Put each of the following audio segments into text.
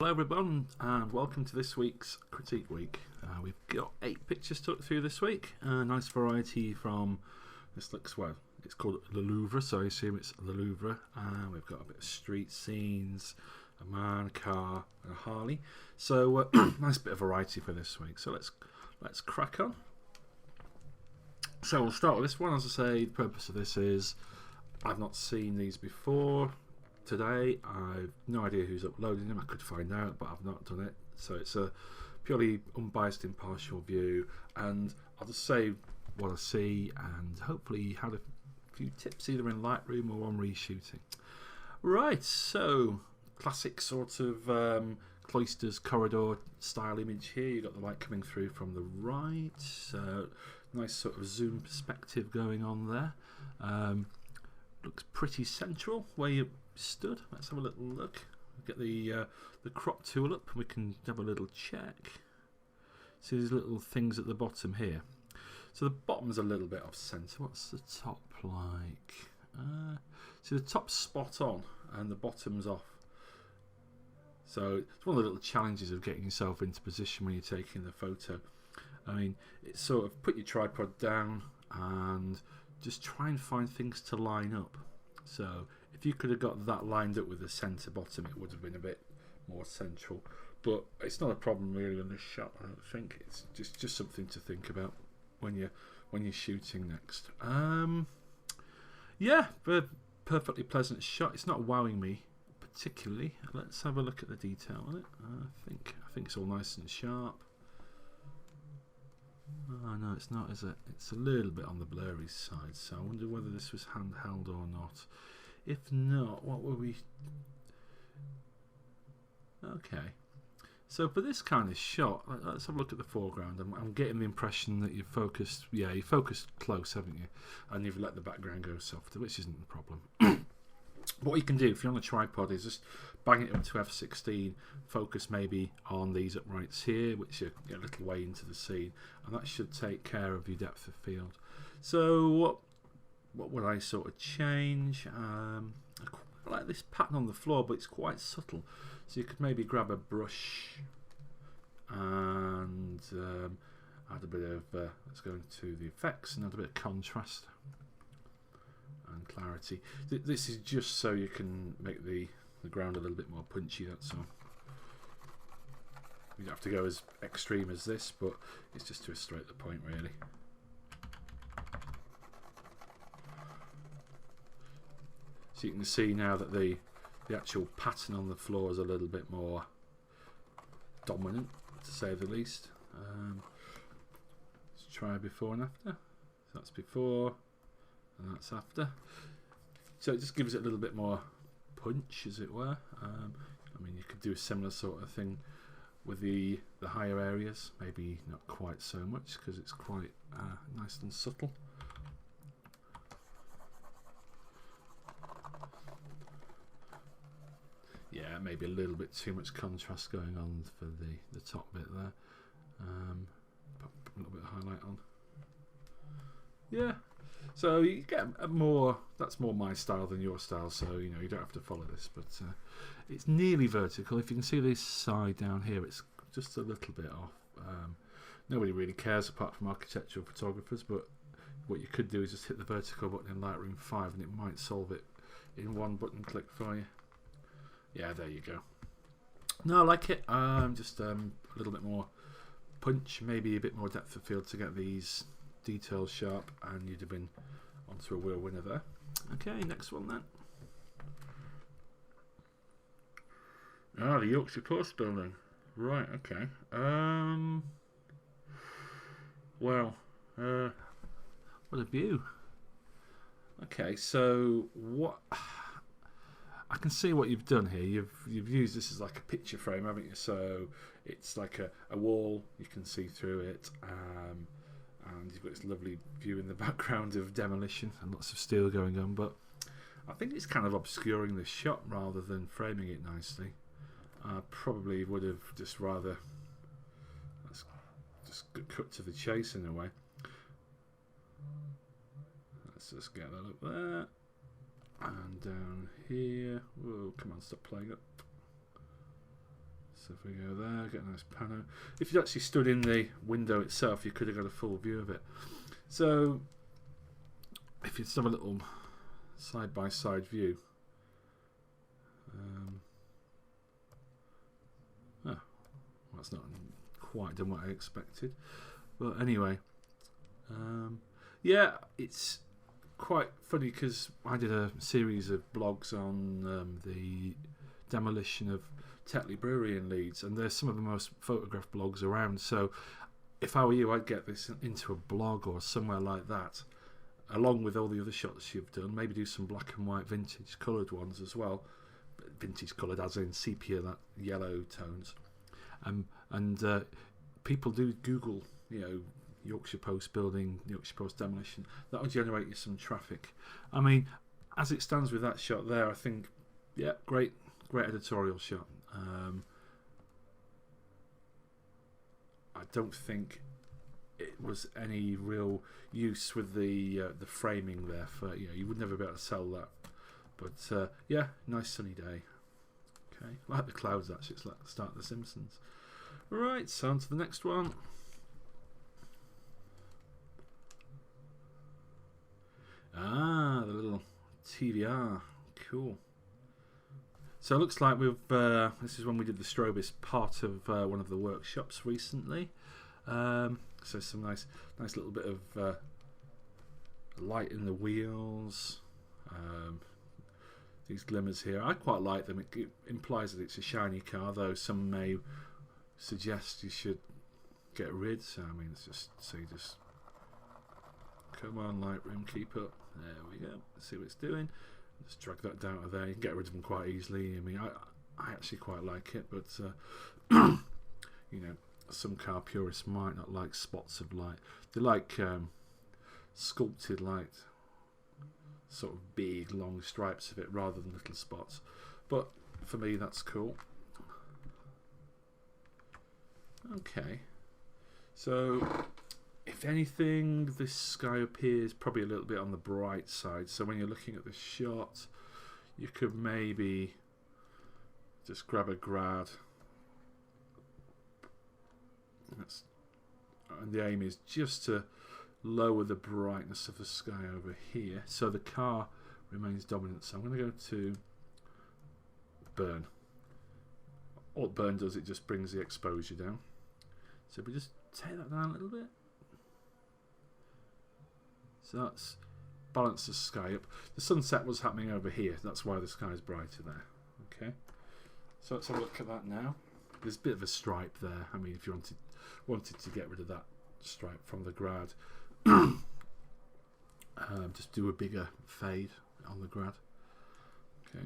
Hello everyone and welcome to this week's Critique Week. We've got 8 pictures to look through this week. A nice variety from, this looks, well, it's called the Louvre, so I assume it's the Louvre. We've got a bit of street scenes, a man, a car and a Harley. So nice bit of variety for this week. So let's crack on. So we'll start with this one. As I say, the purpose of this is I've not seen these before. Today, I've no idea who's uploading them. I could find out, but I've not done it. So it's a purely unbiased, impartial view, and I'll just say what I see, and hopefully had a few tips either in Lightroom or on reshooting. Right, so classic sort of cloisters corridor style image here. You've got the light coming through from the right. So nice sort of zoom perspective going on there. Looks pretty central where you stood. Let's have a little look. Get the crop tool up. We can have a little check. See these little things at the bottom here. So the bottom's a little bit off centre. What's the top like? See the top's spot on and the bottom's off. So it's one of the little challenges of getting yourself into position when you're taking the photo. I mean, it's sort of put your tripod down and just try and find things to line up. So if you could have got that lined up with the centre bottom, it would have been a bit more central. But it's not a problem really in this shot. I don't think it's just something to think about when you're shooting next. Yeah, perfectly pleasant shot. It's not wowing me particularly. Let's have a look at the detail on it. I think it's all nice and sharp. Oh no, it's not, is it? It's a little bit on the blurry side, so I wonder whether this was handheld or not. If not, what were we... Okay. So for this kind of shot, let's have a look at the foreground. I'm getting the impression that you've focused... Yeah, you focused close, haven't you? And you've let the background go softer, which isn't the problem. What you can do if you're on a tripod is just bang it up to f16, focus maybe on these uprights here, which are a little way into the scene, and that should take care of your depth of field. So what would I sort of change? I like this pattern on the floor, but it's quite subtle. So you could maybe grab a brush and add a bit of, let's go into the effects and add a bit of contrast and clarity. This is just so you can make the ground a little bit more punchy, that's all. You don't have to go as extreme as this, but it's just to illustrate the point really. So you can see now that the actual pattern on the floor is a little bit more dominant, to say the least. Let's try before and after. So that's before and that's after. So it just gives it a little bit more punch, as it were. I mean, you could do a similar sort of thing with the higher areas, maybe not quite so much because it's quite nice and subtle. Yeah, maybe a little bit too much contrast going on for the top bit there. Put a little bit of highlight on. Yeah. So you get a more, that's more my style than your style, so you know you don't have to follow this, but it's nearly vertical. If you can see this side down here, it's just a little bit off. Nobody really cares apart from architectural photographers, but what you could do is just hit the vertical button in Lightroom 5 and it might solve it in one button click for you. Yeah, there you go. No, I like it. Just a little bit more punch, maybe a bit more depth of field to get these details sharp, and you'd have been onto a real winner there. Okay, next one then. Ah, the Yorkshire Course building. Right, okay. Well, what a view. Okay, so what... I can see what you've done here. You've used this as like a picture frame, haven't you? So it's like a wall, you can see through it. And you've got this lovely view in the background of demolition and lots of steel going on, but I think it's kind of obscuring the shot rather than framing it nicely. I probably would have just rather just cut to the chase in a way. Let's just get that up there and down here. Whoa, come on, stop playing up. So if we go there, get a nice pano. If you actually stood in the window itself, you could have got a full view of it. So if you just have a little side-by-side view. That's not quite done what I expected. But anyway, yeah, it's quite funny because I did a series of blogs on the demolition of Tetley Brewery in Leeds, and they're some of the most photographed blogs around. So if I were you, I'd get this into a blog or somewhere like that, along with all the other shots you've done. Maybe do some black and white vintage coloured ones as well. Vintage coloured as in sepia, that yellow tones. And people do Google, Yorkshire Post building, Yorkshire Post demolition. That'll generate you some traffic. I mean, as it stands with that shot there, I think, yeah, great editorial shot. I don't think it was any real use with the framing there. For you would never be able to sell that. But yeah, nice sunny day. Okay, like the clouds actually. It's like the start of The Simpsons. Right, so on to the next one. Ah, the little TVR. Cool. So it looks like we've. This is when we did the strobist part of one of the workshops recently. So some nice little bit of light in the wheels. These glimmers here, I quite like them. It implies that it's a shiny car, though some may suggest you should get rid. So I mean, it's just come on, Lightroom, keep up. There we go. Let's see what it's doing. Just drag that down to there. You can get rid of them quite easily. I mean, I actually quite like it, but some car purists might not like spots of light. They like sculpted light, sort of big long stripes of it rather than little spots. But for me, that's cool. Okay, so if anything, this sky appears probably a little bit on the bright side. So when you're looking at the shot, you could maybe just grab a grad. And the aim is just to lower the brightness of the sky over here so the car remains dominant. So I'm going to go to burn. All burn does, it just brings the exposure down. So we just take that down a little bit. So that's balance the sky up. The sunset was happening over here, that's why the sky is brighter there. Okay, so let's have a look at that now. There's a bit of a stripe there. I mean, if you wanted to get rid of that stripe from the grad, just do a bigger fade on the grad. Okay.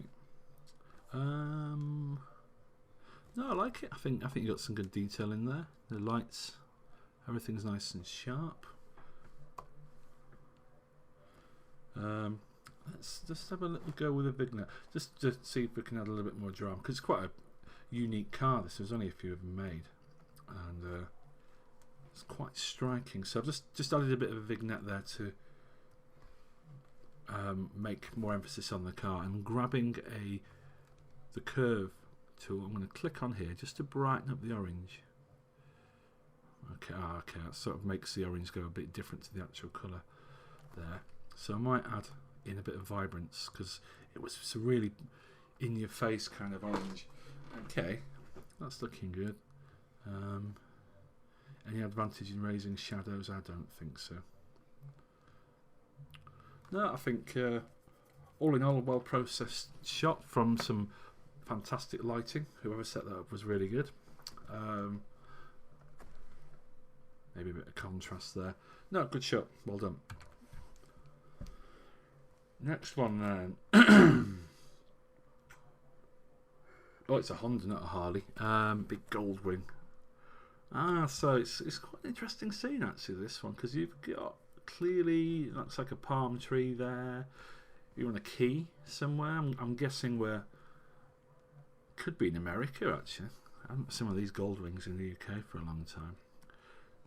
No, I like it. I think you got some good detail in there. The lights, everything's nice and sharp. Let's just have a little go with a vignette, just to see if we can add a little bit more drama, because it's quite a unique car. This was only a few of them made, and it's quite striking. So I've just added a bit of a vignette there to make more emphasis on the car. And grabbing the curve tool, I'm going to click on here just to brighten up the orange. Okay, okay, that sort of makes the orange go a bit different to the actual colour there. So I might add in a bit of vibrance because it was a really in your face kind of orange. Okay, that's looking good. Any advantage in raising shadows? I don't think so. No, I think all in all, a well processed shot from some fantastic lighting. Whoever set that up was really good. Maybe a bit of contrast there. No, good shot. Well done. Next one then. Oh, it's a Honda, not a Harley. Big gold wing. So it's quite an interesting scene actually, this one, because you've got clearly looks like a palm tree there. You're on a quay somewhere. I'm guessing we're could be in America actually. I haven't seen one of these gold wings in the UK for a long time.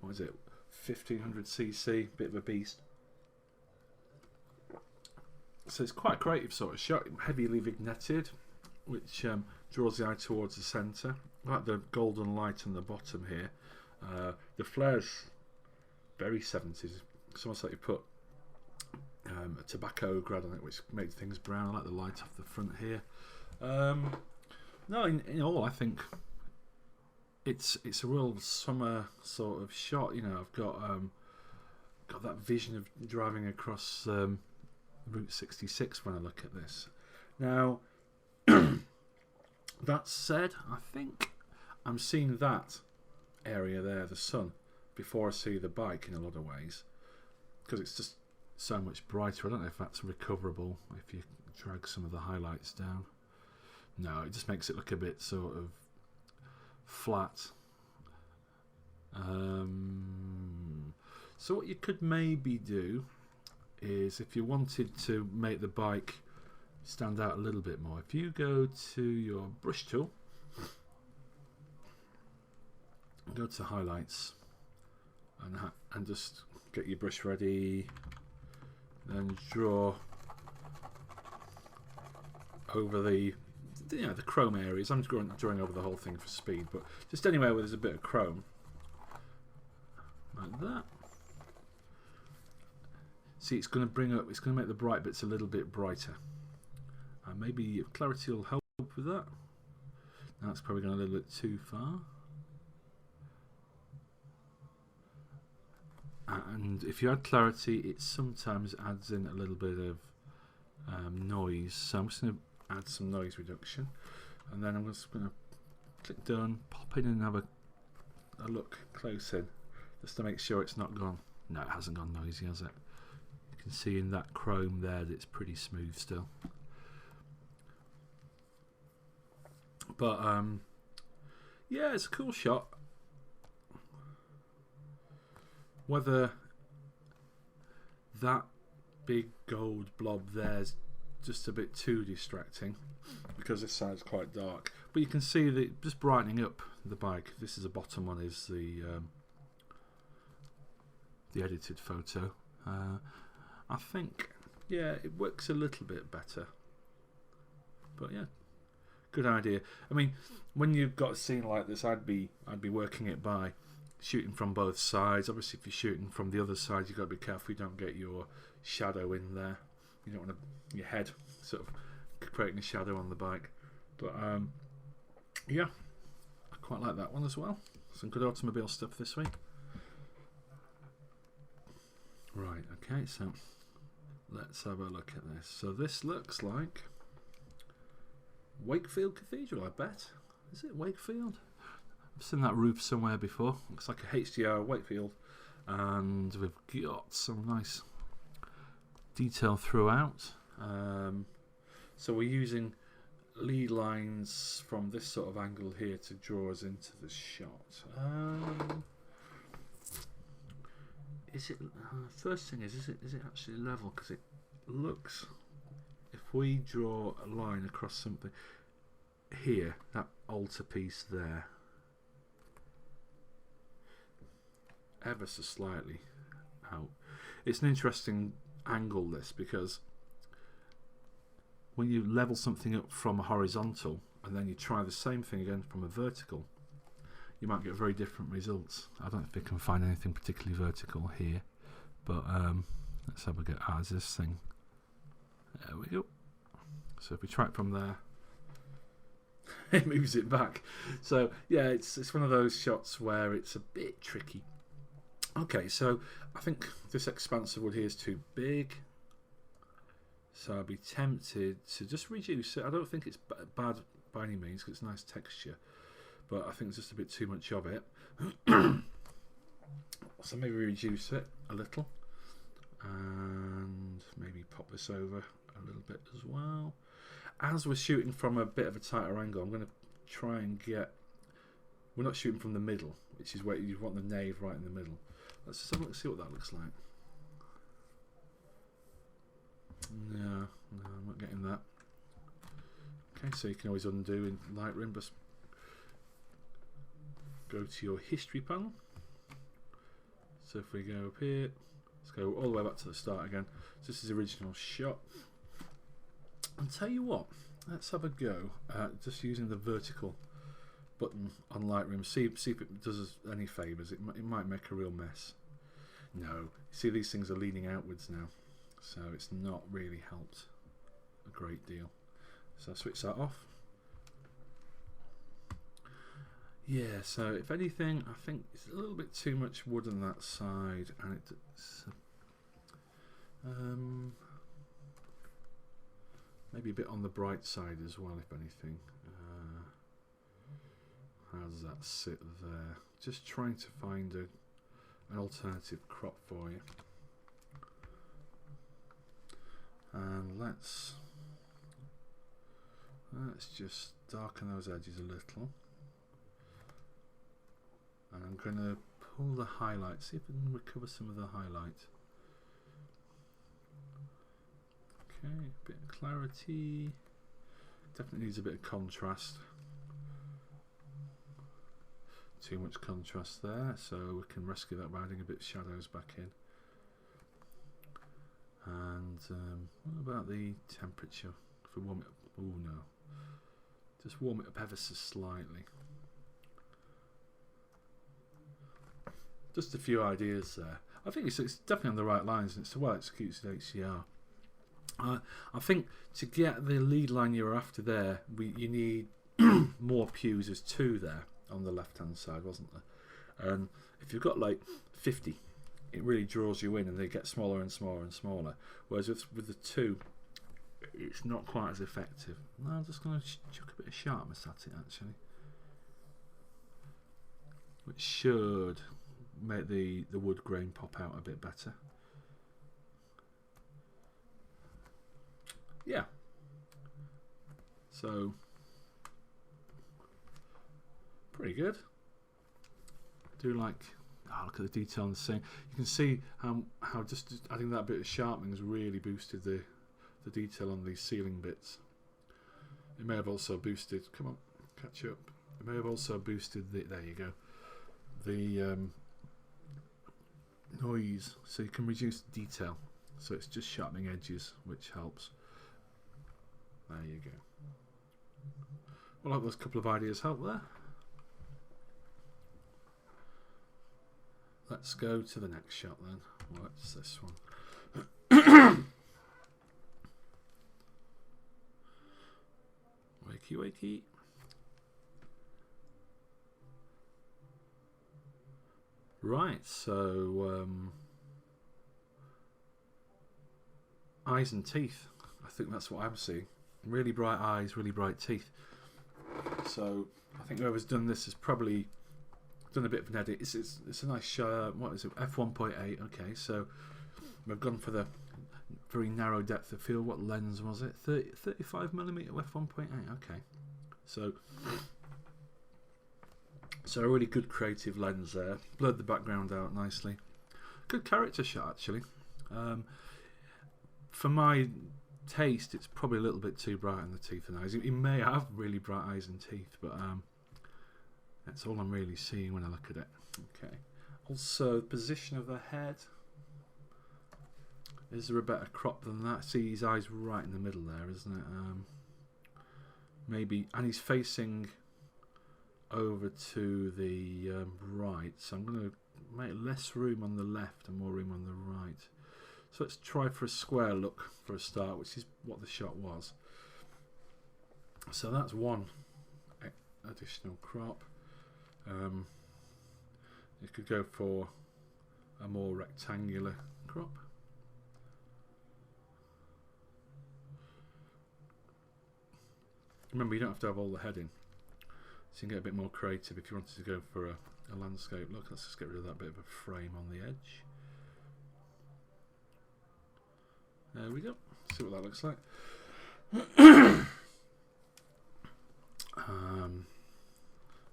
What is it? 1500cc, bit of a beast. So it's quite a creative sort of shot, heavily vignetted, which draws the eye towards the centre. I like the golden light on the bottom here. The flare's very 70s. It's almost like you put a tobacco grad on it, which makes things brown. I like the light off the front here. No, in all, I think it's a real summer sort of shot. You know, I've got that vision of driving across Route 66 when I look at this. Now, that said, I think I'm seeing that area there, the sun, before I see the bike in a lot of ways, because it's just so much brighter. I don't know if that's recoverable if you drag some of the highlights down. No, it just makes it look a bit sort of flat. So what you could maybe do is, if you wanted to make the bike stand out a little bit more, if you go to your brush tool, go to highlights, and just get your brush ready, then draw over the chrome areas. I'm drawing over the whole thing for speed, but just anywhere where there's a bit of chrome, like that. See, it's going to make the bright bits a little bit brighter. Maybe clarity will help with that. Now it's probably going a little bit too far. And if you add clarity, it sometimes adds in a little bit of noise. So I'm just going to add some noise reduction, and then I'm just going to click done, pop in and have a look close in, just to make sure it's not gone. No, it hasn't gone noisy, has it? You can see in that chrome there that it's pretty smooth still. But yeah, it's a cool shot. Whether that big gold blob there's just a bit too distracting, because this side's quite dark, but you can see that just brightening up the bike. This is the bottom one, is the edited photo. I think, yeah, it works a little bit better, but yeah, good idea. I mean, when you've got a scene like this, I'd be working it by shooting from both sides. Obviously, if you're shooting from the other side, you've got to be careful you don't get your shadow in there. You don't want your head sort of creating a shadow on the bike. But yeah, I quite like that one as well. Some good automobile stuff this week. Right, okay, so let's have a look at this. So this looks like Wakefield Cathedral, I bet. Is it Wakefield? I've seen that roof somewhere before. Looks like a HDR Wakefield, and we've got some nice detail throughout. So we're using lead lines from this sort of angle here to draw us into the shot. Is it first thing is it actually level? Because it looks, if we draw a line across something here, that altarpiece there, ever so slightly out. It's an interesting angle, this, because when you level something up from a horizontal and then you try the same thing again from a vertical, you might get very different results. I don't know if we can find anything particularly vertical here, but let's have a go. Is this thing? There we go. So if we try it from there, it moves it back. So yeah, it's one of those shots where it's a bit tricky. Okay, so I think this expanse of wood here is too big, so I'd be tempted to just reduce it. I don't think it's bad by any means, because it's nice texture, but I think it's just a bit too much of it. So maybe reduce it a little, and maybe pop this over a little bit as well. As we're shooting from a bit of a tighter angle, I'm going to try and get, we're not shooting from the middle, which is where you want the nave right in the middle. Let's just have a look, see what that looks like. No, I'm not getting that. Okay, so you can always undo in Lightroom, but go to your history panel. So if we go up here, let's go all the way back to the start again. So this is the original shot. And tell you what, let's have a go at just using the vertical button on Lightroom. See if it does us any favours. It might make a real mess. No, see, these things are leaning outwards now, so it's not really helped a great deal. So I'll switch that off. Yeah, so if anything, I think it's a little bit too much wood on that side, and it's maybe a bit on the bright side as well, if anything. How does that sit there? Just trying to find an alternative crop for you. And let's just darken those edges a little. And I'm going to pull the highlight, see if I can recover some of the highlight. Okay, a bit of clarity. Definitely needs a bit of contrast. Too much contrast there, so we can rescue that by adding a bit of shadows back in. And what about the temperature? If we warm it up, oh no, just warm it up ever so slightly. Just a few ideas there. I think it's definitely on the right lines, and it's a well executed HDR. I think to get the lead line you're after there, you need more pews. There's 2 there on the left hand side, wasn't there? And if you've got like 50, it really draws you in, and they get smaller and smaller and smaller. Whereas with the 2, it's not quite as effective. No, I'm just going to chuck a bit of sharpness at it actually, which should make the wood grain pop out a bit better. Yeah. So pretty good. Do like, look at the detail on the scene. You can see how just adding that bit of sharpening has really boosted the detail on these ceiling bits. It may have also boosted, come on, catch up. It may have also boosted there you go, the noise, so you can reduce detail. So it's just sharpening edges, which helps. There you go. Well, I hope those couple of ideas help there. Let's go to the next shot then. What's this one? Wakey wakey. Right, so eyes and teeth. I think that's what I'm seeing. Really bright eyes, really bright teeth. So I think whoever's done this has probably done a bit of an edit. It's a nice what is it, f1.8. Okay, so we've gone for the very narrow depth of field. What lens was it? 35mm f1.8. Okay, so a really good creative lens there. Blurred the background out nicely. Good character shot actually. For my taste, it's probably a little bit too bright in the teeth and eyes. He may have really bright eyes and teeth, but that's all I'm really seeing when I look at it. Okay. Also, the position of the head. Is there a better crop than that? See, his eyes right in the middle there, isn't it? Maybe, and he's facing over to the right, so I'm going to make less room on the left and more room on the right. So let's try for a square look for a start, which is what the shot was. So that's one additional crop. You could go for a more rectangular crop. Remember, you don't have to have all the head in, so you can get a bit more creative if you wanted to go for a landscape look. Let's just get rid of that bit of a frame on the edge. There we go. See what that looks like.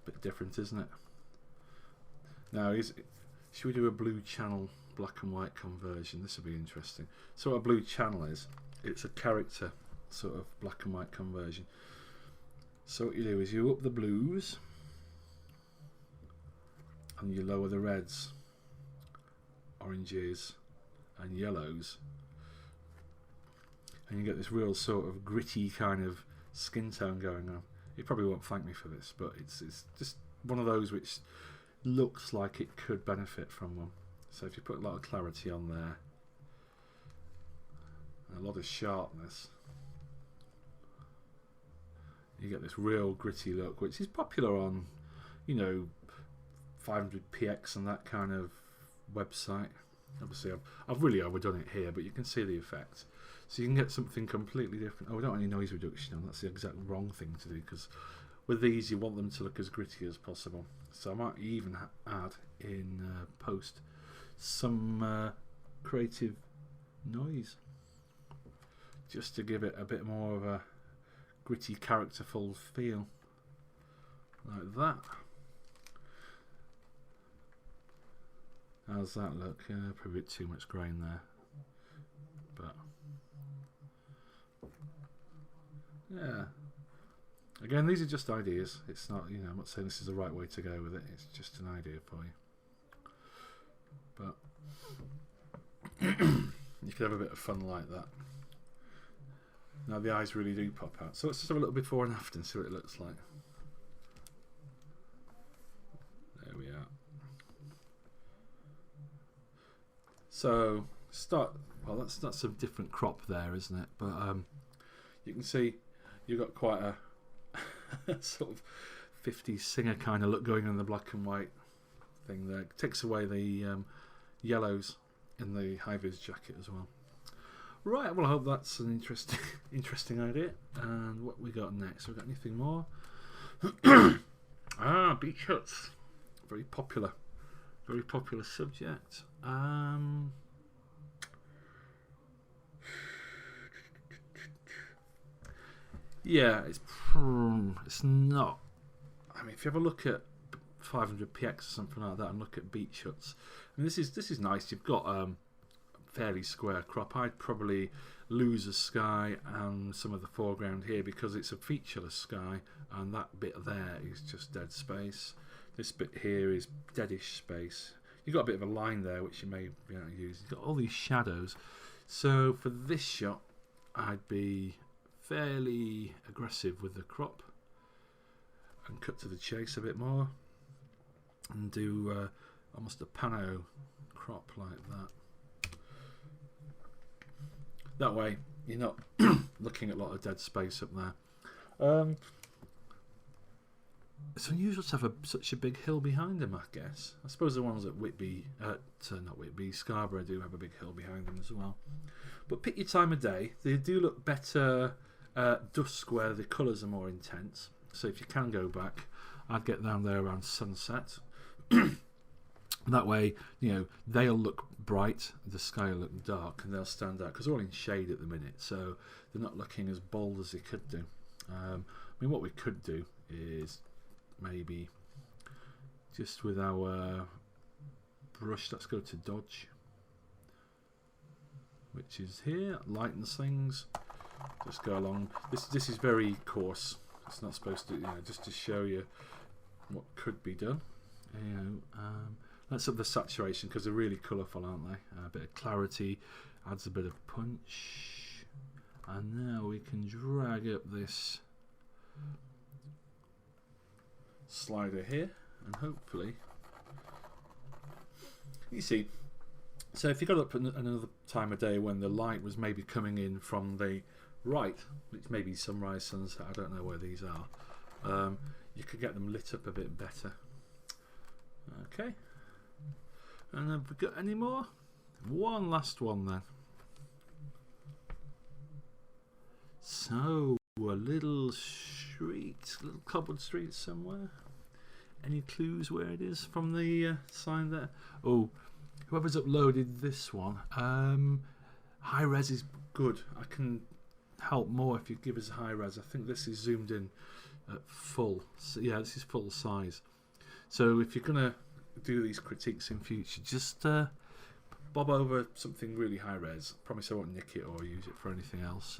Bit different, isn't it? Now, should we do a blue channel black and white conversion? This will be interesting. So what a blue channel is, it's a character sort of black and white conversion. So what you do is you up the blues and you lower the reds, oranges and yellows, and you get this real sort of gritty kind of skin tone going on. He probably won't thank me for this, but it's just one of those which looks like it could benefit from one. So if you put a lot of clarity on there, and a lot of sharpness, you get this real gritty look, which is popular on, you know, 500px and that kind of website. Obviously I've really overdone it here, but you can see the effect. So you can get something completely different. Oh, we don't have any noise reduction on. That's the exact wrong thing to do, because with these you want them to look as gritty as possible. So I might even add in post some creative noise, just to give it a bit more of a gritty, characterful feel, like that. How's that look? Probably a bit too much grain there, but yeah. Again, these are just ideas. It's not, you know, I'm not saying this is the right way to go with it. It's just an idea for you. But you could have a bit of fun like that. Now the eyes really do pop out. So let's just have a little before and after and see what it looks like. There we are. So well, that's a different crop there, isn't it? But you can see you've got quite a sort of 50s singer kind of look going on the black and white thing there. It takes away the yellows in the high-vis jacket as well. Right, well I hope that's an interesting idea. And what we got next? We got anything more? Beach huts. Very popular subject. Yeah, it's not. I mean, if you have a look at 500px or something like that and look at beach huts, I mean, this is nice. You've got a fairly square crop. I'd probably lose a sky and some of the foreground here, because it's a featureless sky, and that bit there is just dead space. This bit here is deadish space. You've got a bit of a line there which you may be able to use. You've got all these shadows. So for this shot, I'd be fairly aggressive with the crop and cut to the chase a bit more, and do almost a pano crop like that. That way you're not looking at a lot of dead space up there. It's unusual to have such a big hill behind them, I guess. I suppose the ones at Scarborough do have a big hill behind them as well. But pick your time of day. They do look better dusk, where the colours are more intense. So if you can go back, I'd get down there around sunset. That way, you know, they'll look bright, the sky will look dark, and they'll stand out, because they're all in shade at the minute, so they're not looking as bold as they could do. I mean, what we could do is maybe just with our brush, let's go to dodge, which is here, lightens things. Just go along. This is very coarse. It's not supposed to, you know, just to show you what could be done. You know, let's up the saturation, because they're really colourful, aren't they? A bit of clarity adds a bit of punch, and now we can drag up this slider here, and hopefully, you see. So if you got up another time of day when the light was maybe coming in from the right, which may be sunrise, sunset, I don't know where these are, you could get them lit up a bit better. Okay, and have we got any more? One last one then. So a little street, little cobbled street somewhere. Any clues where it is from the sign there? Oh, whoever's uploaded this one, high res is good. I can help more if you give us a high res. I think this is zoomed in at full. So yeah, this is full size. So if you're gonna do these critiques in future, just bob over something really high res. Promise I won't nick it or use it for anything else.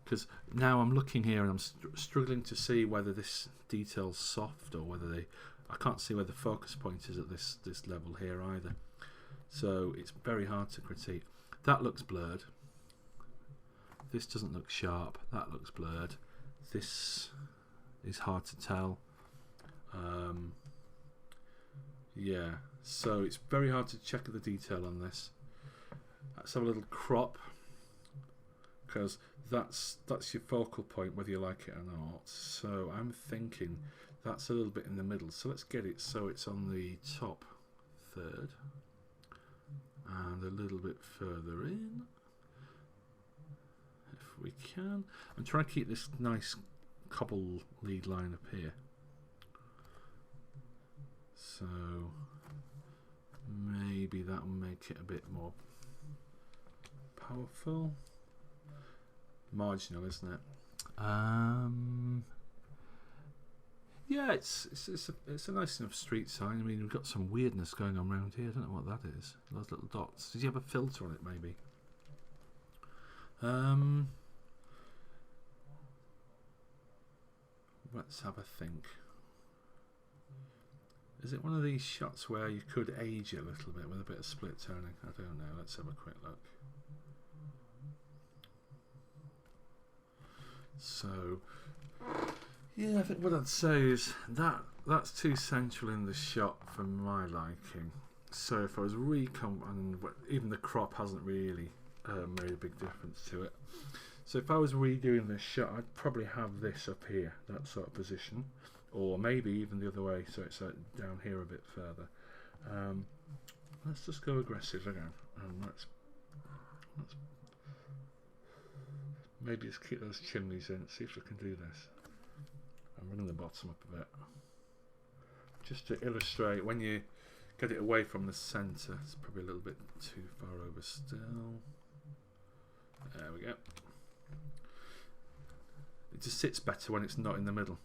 Because now I'm looking here and I'm struggling to see whether this detail's soft or whether I can't see where the focus point is at this level here either. So it's very hard to critique. That looks blurred. This doesn't look sharp. That looks blurred. This is hard to tell. Yeah, so it's very hard to check the detail on this. Let's have a little crop, because that's your focal point whether you like it or not. So I'm thinking that's a little bit in the middle. So let's get it so it's on the top third and a little bit further in if we can. I'm trying to keep this nice cobble lead line up here. So maybe that'll make it a bit more powerful. Marginal, isn't it? Yeah, it's a nice enough street sign. I mean, we've got some weirdness going on around here. I don't know what that is. Those little dots. Did you have a filter on it, maybe? Let's have a think. Is it one of these shots where you could age it a little bit with a bit of split toning? I don't know. Let's have a quick look. So, yeah, I think what I'd say is that's too central in the shot for my liking. So if I was and even the crop hasn't really made a big difference to it. So if I was redoing this shot, I'd probably have this up here, that sort of position. Or maybe even the other way, so it's down here a bit further. Let's just go aggressive again, and let's maybe just keep those chimneys in. See if we can do this. I'm running the bottom up a bit, just to illustrate. When you get it away from the centre, it's probably a little bit too far over still. There we go. It just sits better when it's not in the middle.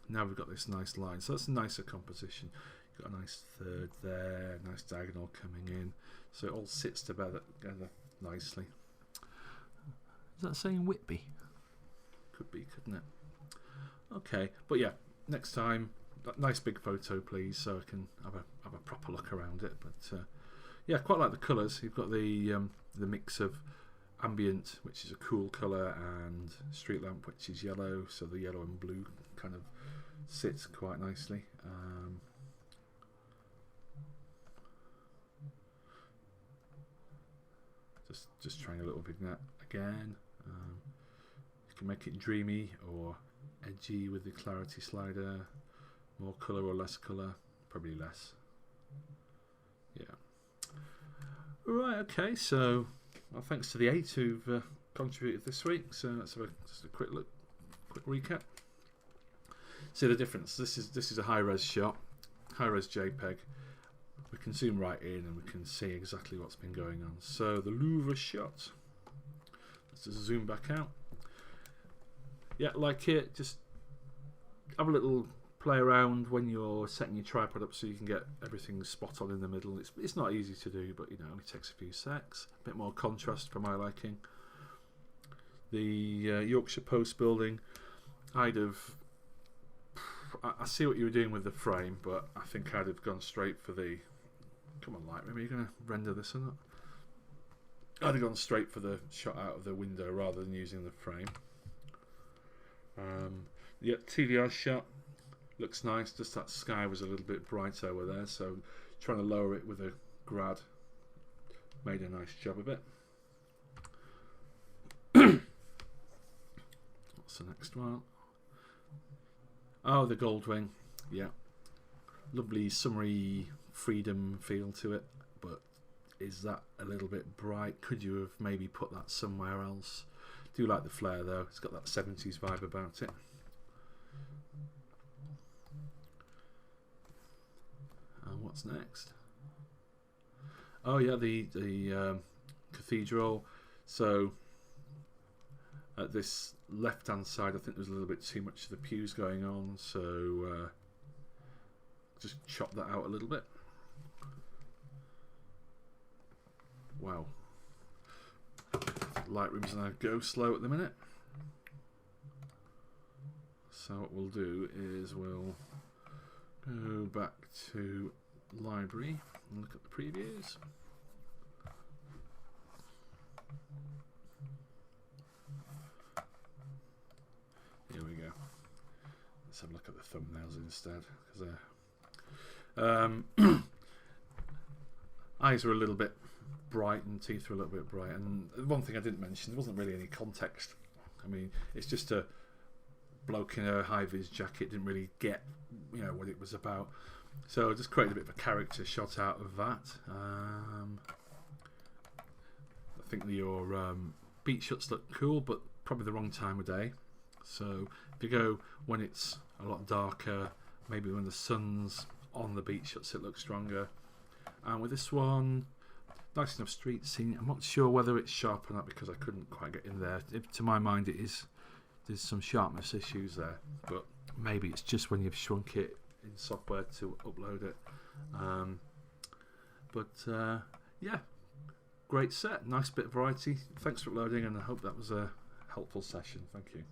Now we've got this nice line, so that's a nicer composition. You've got a nice third there, nice diagonal coming in, so it all sits together nicely. Is that saying Whitby? Could be, couldn't it? Okay, but yeah, next time, nice big photo, please, so I can have a proper look around it. But yeah, quite like the colours. You've got the mix of ambient, which is a cool colour, and street lamp, which is yellow. So the yellow and blue kind of sits quite nicely. Just trying a little vignette again. You can make it dreamy or edgy with the clarity slider. More colour or less colour? Probably less. Yeah. Right. Okay. So, well, thanks to the 8 who've contributed this week. So let's have just a quick look, quick recap. See the difference. This is a high-res shot, high-res JPEG. We can zoom right in and we can see exactly what's been going on. So the Louvre shot. Let's just zoom back out. Yeah, like it. Just have a little play around when you're setting your tripod up so you can get everything spot on in the middle. It's not easy to do, but you know, it only takes a few secs. A bit more contrast for my liking. The Yorkshire post building, I see what you were doing with the frame, but I think I'd have gone straight for the... Come on, Lightroom, are you going to render this or not? I'd have gone straight for the shot out of the window rather than using the frame. The TVR shot looks nice, just that sky was a little bit bright over there, so trying to lower it with a grad made a nice job of it. What's the next one? Oh, the Goldwing. Yeah. Lovely summery freedom feel to it, but is that a little bit bright? Could you have maybe put that somewhere else? Do like the flare though, it's got that 70s vibe about it. And what's next? Oh yeah, the cathedral. So at this left hand side I think there's a little bit too much of the pews going on, so just chop that out a little bit. Wow, Lightroom's now go slow at the minute, so what we'll do is we'll go back to library and look at the previews. have a look at the thumbnails instead, because eyes are a little bit bright and teeth are a little bit bright. And one thing I didn't mention, there wasn't really any context. I mean, it's just a bloke in a high-vis jacket, didn't really get, you know, what it was about. So I just created a bit of a character shot out of that. I think your beat shots look cool, but probably the wrong time of day. So if you go when it's a lot darker, maybe when the sun's on the beat shots, it looks stronger. And with this one, nice enough street scene. I'm not sure whether it's sharp or not because I couldn't quite get in there. To my mind, it is. There's some sharpness issues there, but maybe it's just when you've shrunk it in software to upload it. Yeah, great set, nice bit of variety. Thanks for uploading, and I hope that was a helpful session. Thank you.